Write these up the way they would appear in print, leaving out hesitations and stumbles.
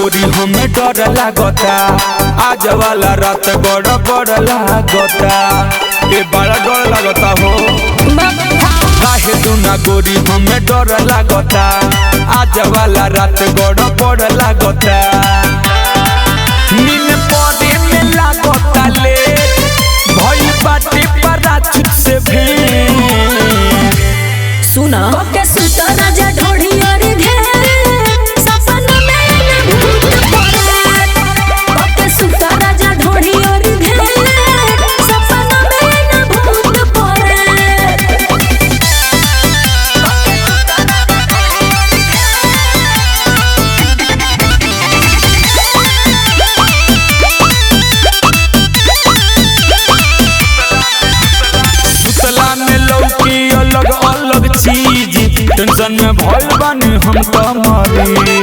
गोरी हमें डर लागता, आज वाला रात गड़बड़ लागता। ए बड़ा डर लागता हो काहे तू ना गोरी हमें डर लागता, आज वाला रात गड़बड़ लागता। नींद पड़े में लागता ले भई बाटे पराचुत से भी सुना के सुता राजा ढोढ़ी और घेरे सपना में न भूत पड़े। के सुता राजा ढोढ़ी और घेरे सपना में न भूत पड़े। सुतला में लौकी अलग अलग चीज, टेंशन में भइल बानी हम त मरी।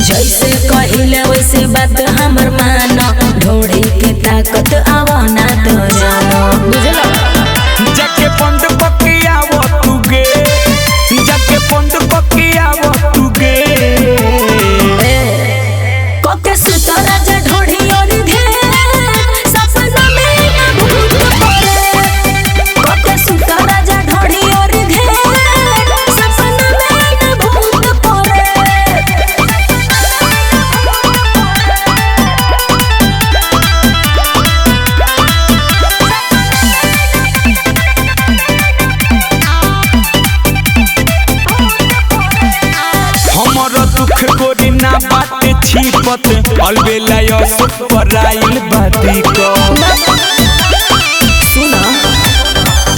जैसे कहिले वैसे बात हमर मानो, ढोढ़ी के ताकत आवाना तो जानो। बुझलो जाके बंद पकिया वो तू गे, जाके बंद पकिया वो तू गे। के सुता राजा ढोढ़ी और घेरे सपना में न भूत पड़े। के सुता राजा ढोढ़ी और घेरे सपना में न भूत पड़े। हमर दुख गोरी ना बाटे छिपत, अलबेला यसुक पराइल बाती को। सुना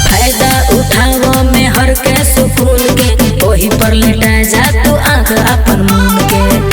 फायदा उठाओ में हर के सुकून के, वही पर लेटा जा तू आंख अपन मुन के।